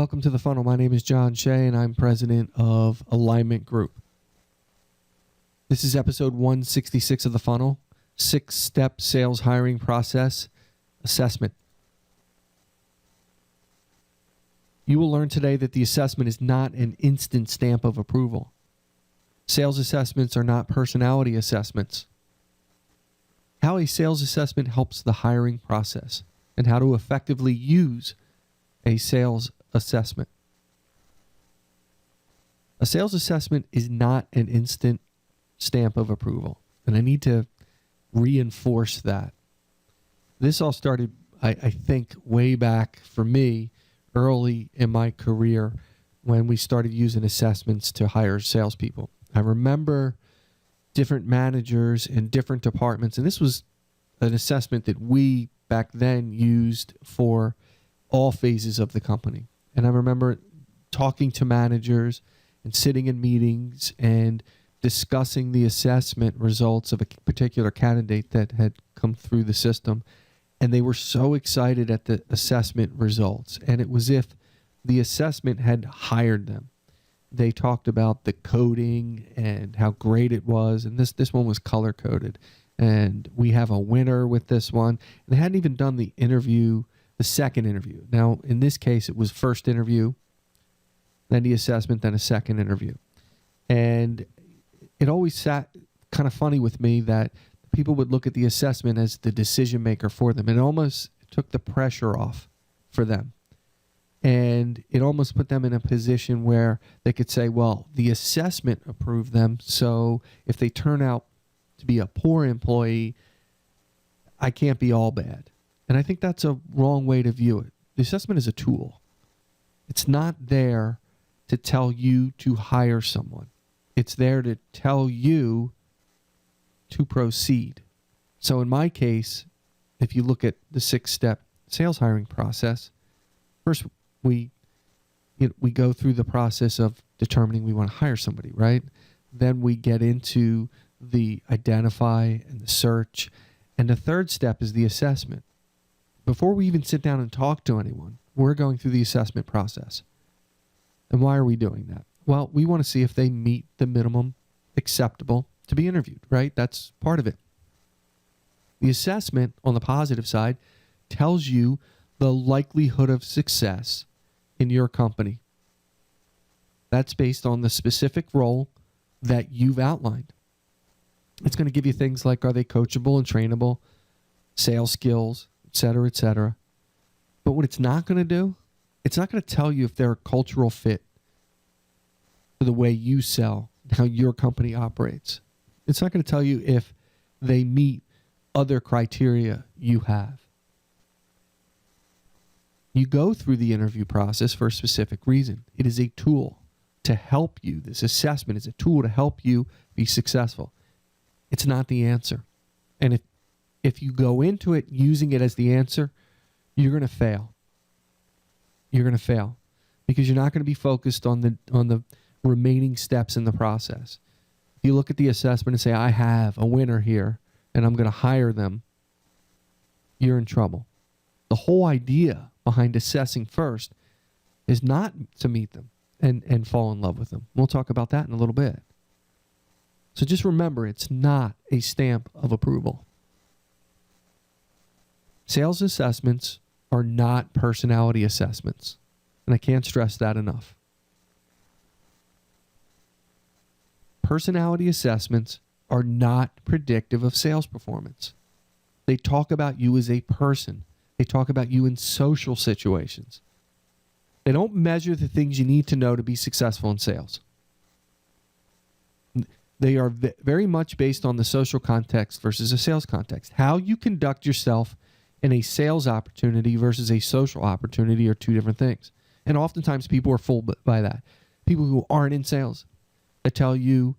Welcome to The Funnel. My name is John Shea, and I'm president of Alignment Group. This is episode 166 of The Funnel, 6-step sales hiring process assessment. You will learn today that the assessment is not an instant stamp of approval. Sales assessments are not personality assessments. How a sales assessment helps the hiring process, and how to effectively use a sales assessment. A sales assessment is not an instant stamp of approval, and I need to reinforce that. This all started, I think, way back for me early in my career when we started using assessments to hire salespeople. I remember different managers in different departments, and this was an assessment that we back then used for all phases of the company. And I remember talking to managers and sitting in meetings and discussing the assessment results of a particular candidate that had come through the system. And they were so excited at the assessment results. And it was if the assessment had hired them. They talked about the coding and how great it was. And this one was color coded. And we have a winner with this one. And they hadn't even done the interview, the second interview. Now, in this case, it was first interview, then the assessment, then a second interview. And it always sat kind of funny with me that people would look at the assessment as the decision maker for them. It almost took the pressure off for them. And it almost put them in a position where they could say, well, the assessment approved them, so if they turn out to be a poor employee, I can't be all bad. And I think that's a wrong way to view it. The assessment is a tool. It's not there to tell you to hire someone. It's there to tell you to proceed. So in my case, if you look at the 6-step sales hiring process, first we go through the process of determining we want to hire somebody, right? Then we get into the identify and the search. And the third step is the assessment. Before we even sit down and talk to anyone, we're going through the assessment process. And why are we doing that? Well, we want to see if they meet the minimum acceptable to be interviewed, right? That's part of it. The assessment, on the positive side, tells you the likelihood of success in your company. That's based on the specific role that you've outlined. It's going to give you things like, are they coachable and trainable, sales skills, et cetera, et cetera. But what it's not going to do, it's not going to tell you if they're a cultural fit for the way you sell, how your company operates. It's not going to tell you if they meet other criteria you have. You go through the interview process for a specific reason. It is a tool to help you. This assessment is a tool to help you be successful. It's not the answer. And if you go into it using it as the answer, you're going to fail. You're going to fail because you're not going to be focused on the remaining steps in the process. If you look at the assessment and say, I have a winner here and I'm going to hire them, you're in trouble. The whole idea behind assessing first is not to meet them and fall in love with them. We'll talk about that in a little bit. So just remember, it's not a stamp of approval. Sales assessments are not personality assessments, and I can't stress that enough. Personality assessments are not predictive of sales performance. They talk about you as a person. They talk about you in social situations. They don't measure the things you need to know to be successful in sales. They are very much based on the social context versus a sales context. How you conduct yourself in a sales opportunity versus a social opportunity are two different things. And oftentimes people are fooled by that. People who aren't in sales that tell you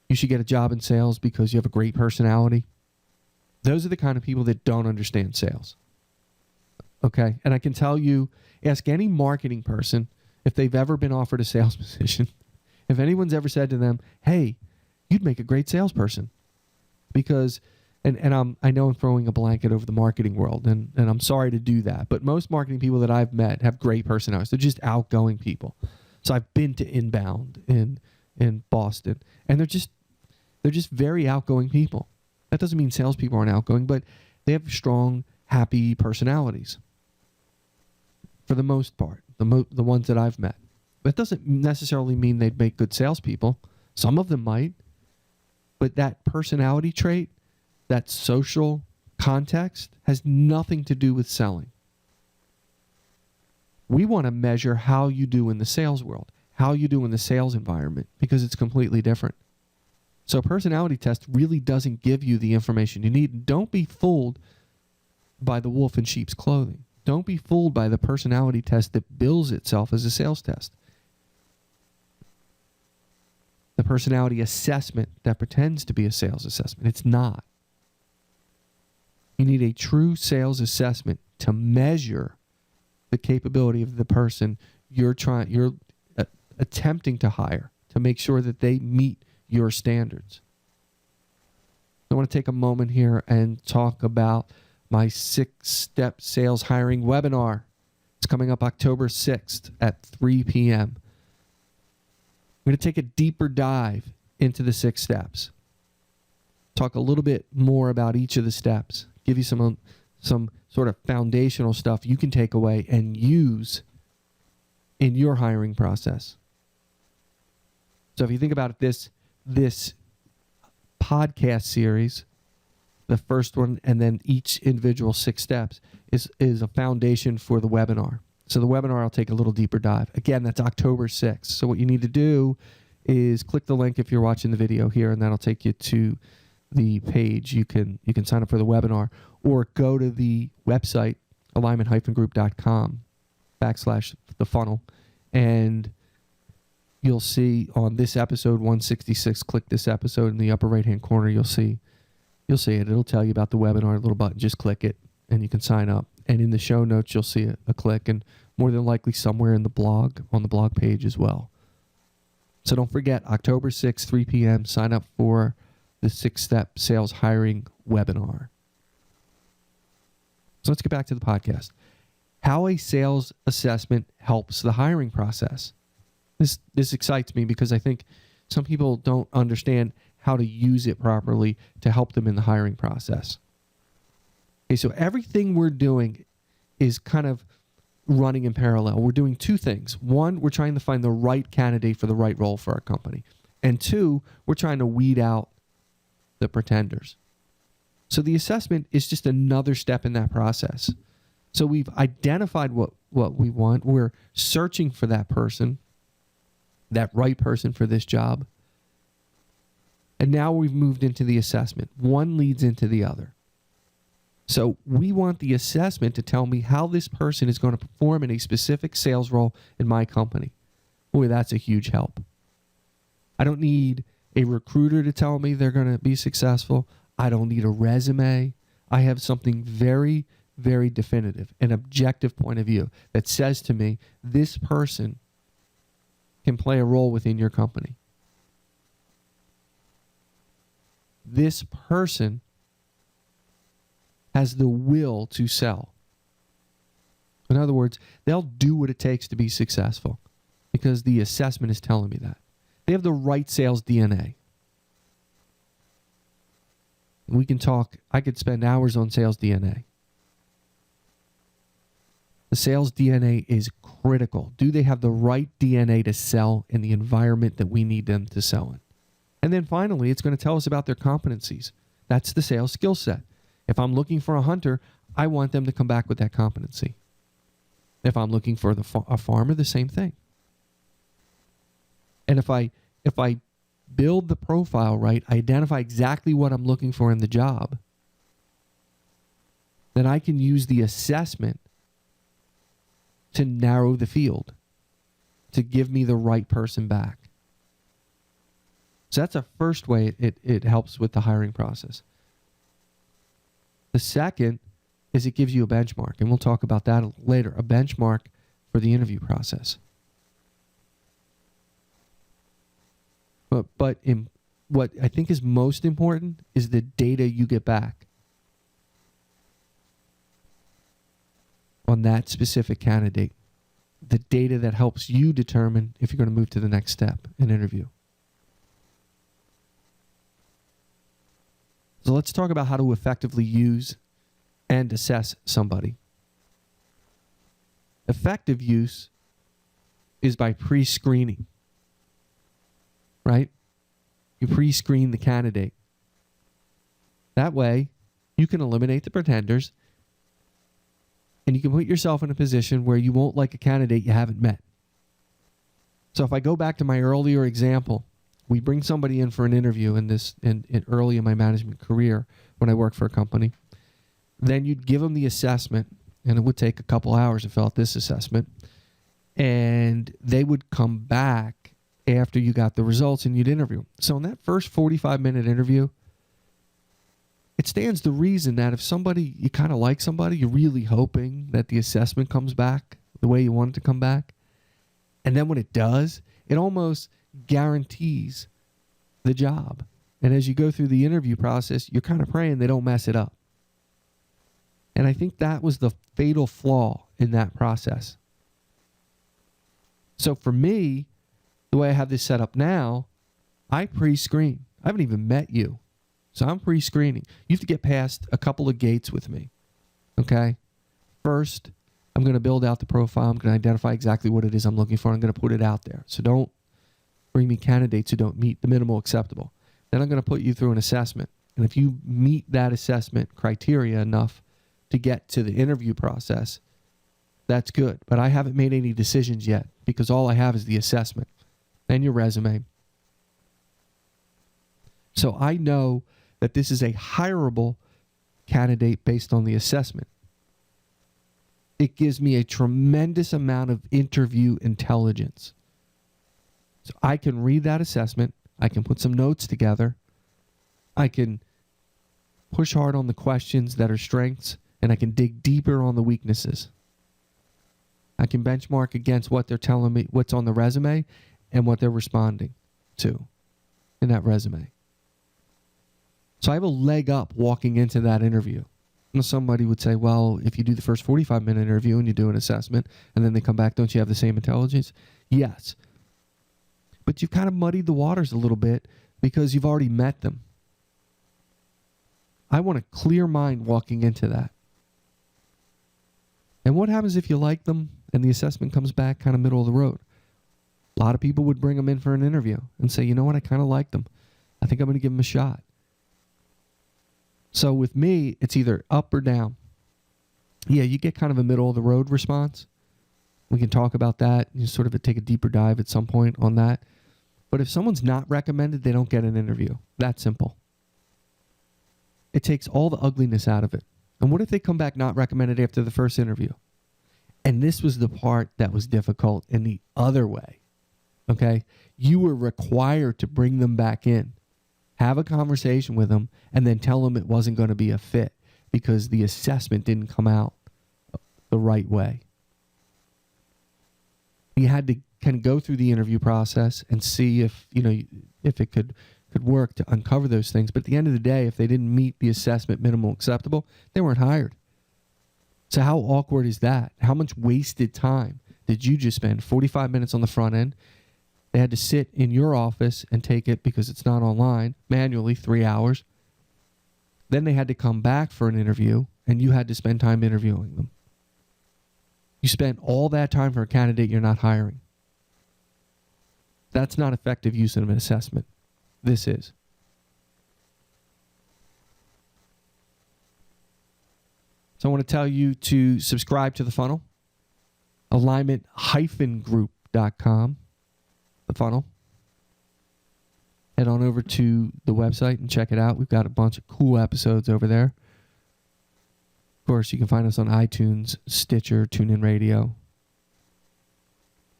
you should get a job in sales because you have a great personality. Those are the kind of people that don't understand sales. Okay? And I can tell you, ask any marketing person if they've ever been offered a sales position. If anyone's ever said to them, hey, you'd make a great salesperson. Because and I know I'm throwing a blanket over the marketing world, and I'm sorry to do that, but most marketing people that I've met have great personalities. They're just outgoing people. So I've been to Inbound in Boston, and they're just very outgoing people. That doesn't mean salespeople aren't outgoing, but they have strong, happy personalities for the most part, the ones that I've met. That doesn't necessarily mean they'd make good salespeople. Some of them might, but that personality trait, that social context, has nothing to do with selling. We want to measure how you do in the sales world, how you do in the sales environment, because it's completely different. So a personality test really doesn't give you the information you need. Don't be fooled by the wolf in sheep's clothing. Don't be fooled by the personality test that bills itself as a sales test. The personality assessment that pretends to be a sales assessment. It's not. You need a true sales assessment to measure the capability of the person you're attempting to hire, to make sure that they meet your standards. I want to take a moment here and talk about my 6-step sales hiring webinar. It's coming up October 6th at 3 p.m. I'm going to take a deeper dive into the 6 steps. Talk a little bit more about each of the steps. Give you some sort of foundational stuff you can take away and use in your hiring process. So if you think about it, this podcast series, the first one, and then each individual 6 steps is a foundation for the webinar. So the webinar, I'll take a little deeper dive. Again, that's October 6th. So what you need to do is click the link if you're watching the video here, and that'll take you to the page. You can sign up for the webinar, or go to the website, alignment-group.com/the funnel, and you'll see on this episode 166, click this episode in the upper right-hand corner. You'll see it. It'll tell you about the webinar, a little button. Just click it, and you can sign up. And in the show notes, you'll see a click, and more than likely somewhere in the blog, on the blog page as well. So don't forget, October 6th, 3 p.m., sign up for the 6-step sales hiring webinar. So let's get back to the podcast. How a sales assessment helps the hiring process. This excites me because I think some people don't understand how to use it properly to help them in the hiring process. Okay, so everything we're doing is kind of running in parallel. We're doing 2 things. 1, we're trying to find the right candidate for the right role for our company. And 2, we're trying to weed out the pretenders. So the assessment is just another step in that process. So we've identified what we want. We're searching for that person, that right person for this job. And now we've moved into the assessment. One leads into the other. So we want the assessment to tell me how this person is going to perform in a specific sales role in my company. Boy, that's a huge help. I don't need a recruiter to tell me they're going to be successful. I don't need a resume. I have something very, very definitive, an objective point of view that says to me, this person can play a role within your company. This person has the will to sell. In other words, they'll do what it takes to be successful because the assessment is telling me that. They have the right sales DNA. We can talk, I could spend hours on sales DNA. The sales DNA is critical. Do they have the right DNA to sell in the environment that we need them to sell in? And then finally, it's going to tell us about their competencies. That's the sales skill set. If I'm looking for a hunter, I want them to come back with that competency. If I'm looking for a farmer, the same thing. And if I build the profile right, identify exactly what I'm looking for in the job, then I can use the assessment to narrow the field, to give me the right person back. So that's a first way it helps with the hiring process. The second is it gives you a benchmark, and we'll talk about that later, a benchmark for the interview process. But what I think is most important is the data you get back on that specific candidate. The data that helps you determine if you're going to move to the next step in interview. So let's talk about how to effectively use and assess somebody. Effective use is by pre-screening, right? You pre-screen the candidate. That way, you can eliminate the pretenders and you can put yourself in a position where you won't like a candidate you haven't met. So if I go back to my earlier example, we bring somebody in for an interview in early in my management career when I worked for a company. Then you'd give them the assessment, and it would take a couple hours to fill out this assessment. And they would come back after you got the results and you'd interview them. So in that first 45-minute interview, it stands to reason that if somebody, you kind of like somebody, you're really hoping that the assessment comes back the way you want it to come back. And then when it does, it almost guarantees the job. And as you go through the interview process, you're kind of praying they don't mess it up. And I think that was the fatal flaw in that process. So for me, the way I have this set up now, I pre-screen. I haven't even met you. So I'm pre-screening. You have to get past a couple of gates with me. Okay? First, I'm going to build out the profile. I'm going to identify exactly what it is I'm looking for. I'm going to put it out there. So don't bring me candidates who don't meet the minimal acceptable. Then I'm going to put you through an assessment. And if you meet that assessment criteria enough to get to the interview process, that's good. But I haven't made any decisions yet because all I have is the assessment and your resume. So I know that this is a hireable candidate based on the assessment. It gives me a tremendous amount of interview intelligence. So I can read that assessment. I can put some notes together. I can push hard on the questions that are strengths, and I can dig deeper on the weaknesses. I can benchmark against what they're telling me, what's on the resume, and what they're responding to in that resume. So I have a leg up walking into that interview. And somebody would say, well, if you do the first 45-minute interview and you do an assessment and then they come back, don't you have the same intelligence? Yes. But you've kind of muddied the waters a little bit because you've already met them. I want a clear mind walking into that. And what happens if you like them and the assessment comes back kind of middle of the road? A lot of people would bring them in for an interview and say, you know what, I kind of like them. I think I'm going to give them a shot. So with me, it's either up or down. Yeah, you get kind of a middle of the road response. We can talk about that. You sort of take a deeper dive at some point on that. But if someone's not recommended, they don't get an interview. That simple. It takes all the ugliness out of it. And what if they come back not recommended after the first interview? And this was the part that was difficult in the other way. Okay? You were required to bring them back in, have a conversation with them, and then tell them it wasn't going to be a fit because the assessment didn't come out the right way. You had to kind of go through the interview process and see if it could work to uncover those things. But at the end of the day, if they didn't meet the assessment minimal acceptable, they weren't hired. So how awkward is that? How much wasted time did you just spend? 45 minutes on the front end. They had to sit in your office and take it because it's not online, manually, 3 hours. Then they had to come back for an interview, and you had to spend time interviewing them. You spent all that time for a candidate you're not hiring. That's not effective use of an assessment. This is. So I want to tell you to subscribe to the funnel. Alignment-group.com. The funnel. Head on over to the website and check it out. We've got a bunch of cool episodes over there. Of course, you can find us on iTunes, Stitcher, TuneIn Radio.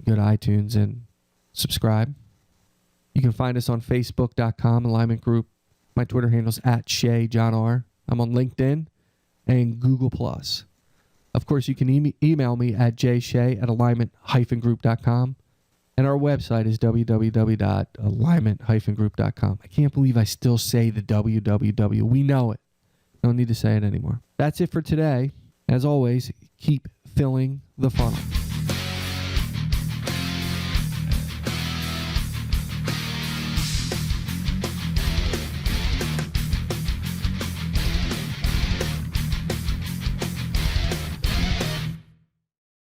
Go to iTunes and subscribe. You can find us on Facebook.com, Alignment Group. My Twitter handle is @ShayJohnR. I'm on LinkedIn and Google+. Of course, you can email me at jshay@alignment-group.com. And our website is www.alignment-group.com. I can't believe I still say the www. We know it. Don't need to say it anymore. That's it for today. As always, keep filling the funnel.